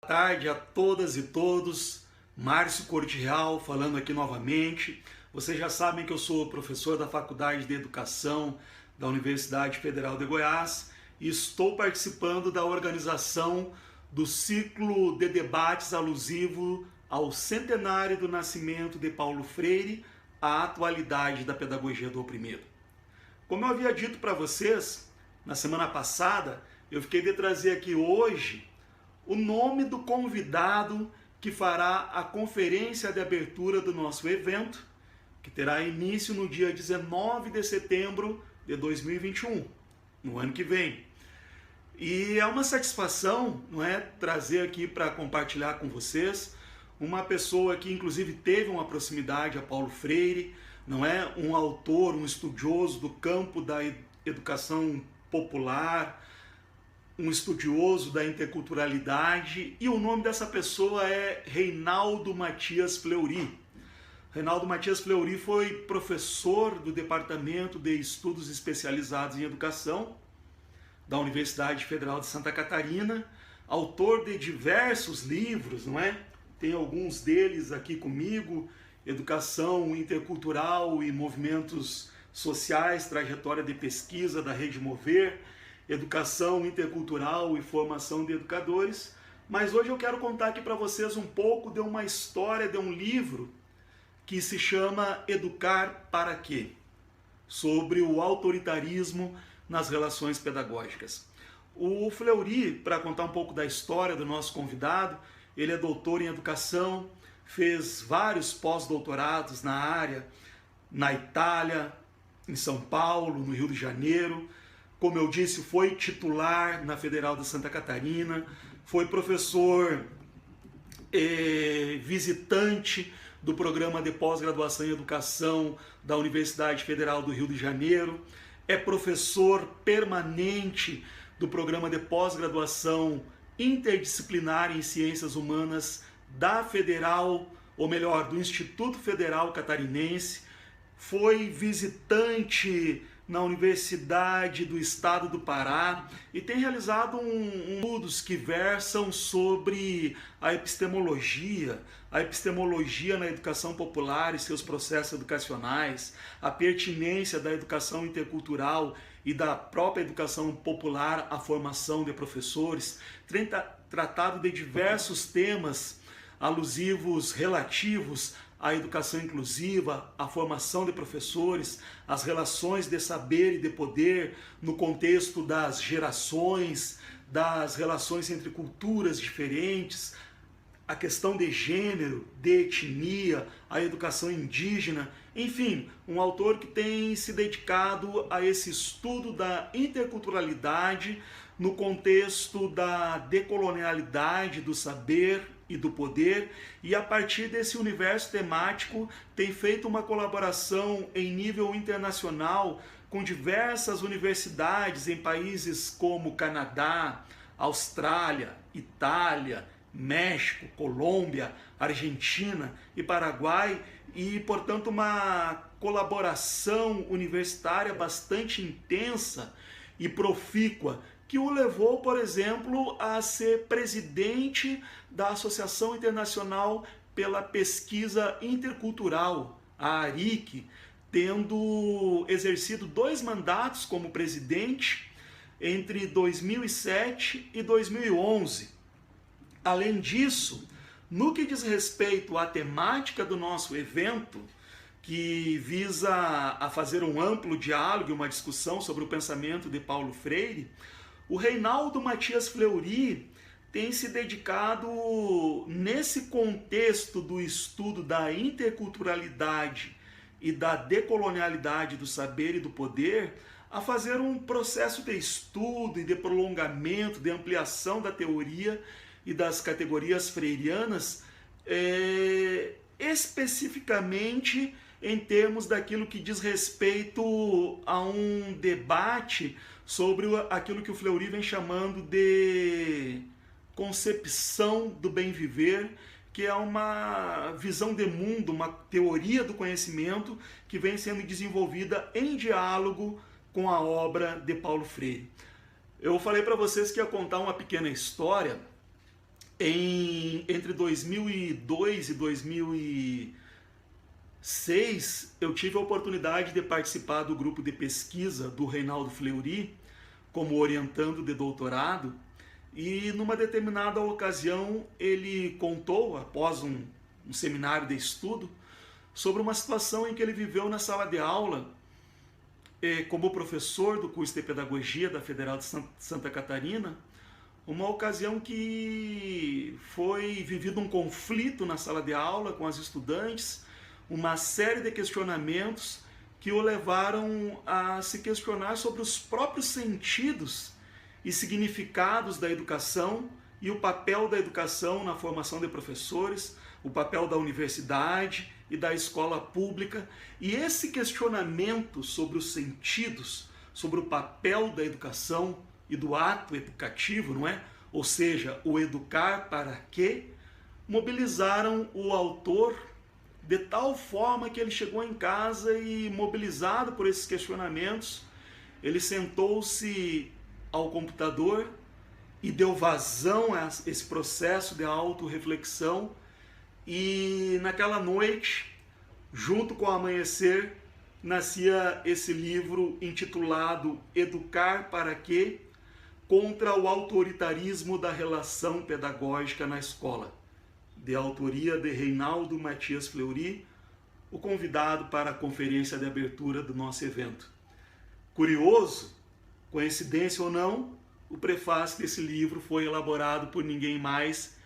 Boa tarde a todas e todos. Márcio Cordial falando aqui novamente. Vocês já sabem que eu sou professor da Faculdade de Educação da Universidade Federal de Goiás e estou participando da organização do ciclo de debates alusivo ao centenário do nascimento de Paulo Freire, a atualidade da pedagogia do oprimido. Como eu havia dito para vocês na semana passada, eu fiquei de trazer aqui hoje o nome do convidado que fará a conferência de abertura do nosso evento, que terá início no dia 19 de setembro de 2021, no ano que vem. E é uma satisfação, não é, trazer aqui para compartilhar com vocês uma pessoa que inclusive teve uma proximidade a Paulo Freire, não é, um autor, um estudioso do campo da educação popular, um estudioso da interculturalidade, e o nome dessa pessoa é Reinaldo Matias Fleury. Reinaldo Matias Fleury foi professor do Departamento de Estudos Especializados em Educação da Universidade Federal de Santa Catarina, autor de diversos livros, não é? Tem alguns deles aqui comigo: Educação Intercultural e Movimentos Sociais, Trajetória de Pesquisa da Rede Mover, Educação Intercultural e Formação de Educadores. Mas hoje eu quero contar aqui para vocês um pouco de uma história de um livro que se chama Educar para Quê? Sobre o autoritarismo nas relações pedagógicas. O Fleury, para contar um pouco da história do nosso convidado, ele é doutor em educação, fez vários pós-doutorados na área, na Itália, em São Paulo, no Rio de Janeiro. Como eu disse, foi titular na Federal de Santa Catarina, foi professor visitante do programa de pós-graduação em educação da Universidade Federal do Rio de Janeiro, é professor permanente do programa de pós-graduação interdisciplinar em ciências humanas da Federal, ou melhor, do Instituto Federal Catarinense, foi visitante na Universidade do Estado do Pará e tem realizado estudos que versam sobre a epistemologia na educação popular e seus processos educacionais, a pertinência da educação intercultural e da própria educação popular à formação de professores, tem tratado de diversos temas alusivos relativos à educação inclusiva, à formação de professores, as relações de saber e de poder no contexto das gerações, das relações entre culturas diferentes, a questão de gênero, de etnia, a educação indígena, enfim, um autor que tem se dedicado a esse estudo da interculturalidade no contexto da decolonialidade do saber e do poder, e a partir desse universo temático tem feito uma colaboração em nível internacional com diversas universidades em países como Canadá, Austrália, Itália, México, Colômbia, Argentina e Paraguai, e portanto uma colaboração universitária bastante intensa e profícua, que o levou, por exemplo, a ser presidente da Associação Internacional pela Pesquisa Intercultural, a ARIC, tendo exercido 2 mandatos como presidente entre 2007 e 2011. Além disso, no que diz respeito à temática do nosso evento, que visa a fazer um amplo diálogo e uma discussão sobre o pensamento de Paulo Freire, o Reinaldo Matias Fleury tem se dedicado, nesse contexto do estudo da interculturalidade e da decolonialidade do saber e do poder, a fazer um processo de estudo e de prolongamento, de ampliação da teoria e das categorias freirianas, especificamente em termos daquilo que diz respeito a um debate sobre aquilo que o Fleury vem chamando de concepção do bem viver, que é uma visão de mundo, uma teoria do conhecimento que vem sendo desenvolvida em diálogo com a obra de Paulo Freire. Eu falei para vocês que ia contar uma pequena história Entre 2002 e 2006, eu tive a oportunidade de participar do grupo de pesquisa do Reinaldo Fleury, como orientando de doutorado, e numa determinada ocasião ele contou, após um seminário de estudo, sobre uma situação em que ele viveu na sala de aula como professor do curso de Pedagogia da Federal de Santa Catarina, uma ocasião que foi vivido um conflito na sala de aula com as estudantes, uma série de questionamentos que o levaram a se questionar sobre os próprios sentidos e significados da educação e o papel da educação na formação de professores, o papel da universidade e da escola pública. E esse questionamento sobre os sentidos, sobre o papel da educação e do ato educativo, não é? Ou seja, o educar para quê? Mobilizaram o autor de tal forma que ele chegou em casa e, mobilizado por esses questionamentos, ele sentou-se ao computador e deu vazão a esse processo de autorreflexão. E naquela noite, junto com o amanhecer, nascia esse livro intitulado Educar para quê? Contra o autoritarismo da relação pedagógica na escola, de autoria de Reinaldo Matias Fleury, o convidado para a conferência de abertura do nosso evento. Curioso, coincidência ou não, o prefácio desse livro foi elaborado por ninguém mais,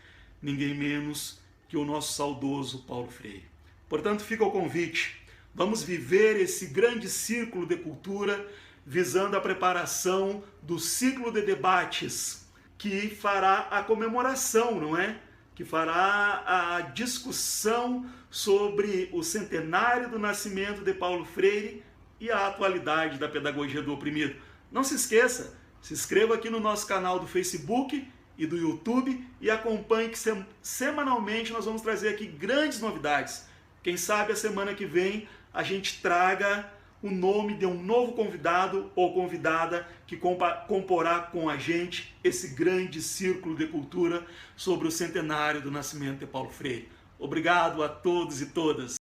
ninguém menos que o nosso saudoso Paulo Freire. Portanto, fica o convite. Vamos viver esse grande círculo de cultura visando a preparação do ciclo de debates que fará a comemoração, não é? Que fará a discussão sobre o centenário do nascimento de Paulo Freire e a atualidade da pedagogia do oprimido. Não se esqueça, se inscreva aqui no nosso canal do Facebook e do YouTube e acompanhe que semanalmente nós vamos trazer aqui grandes novidades. Quem sabe a semana que vem a gente traga o nome de um novo convidado ou convidada que comporá com a gente esse grande círculo de cultura sobre o centenário do nascimento de Paulo Freire. Obrigado a todos e todas.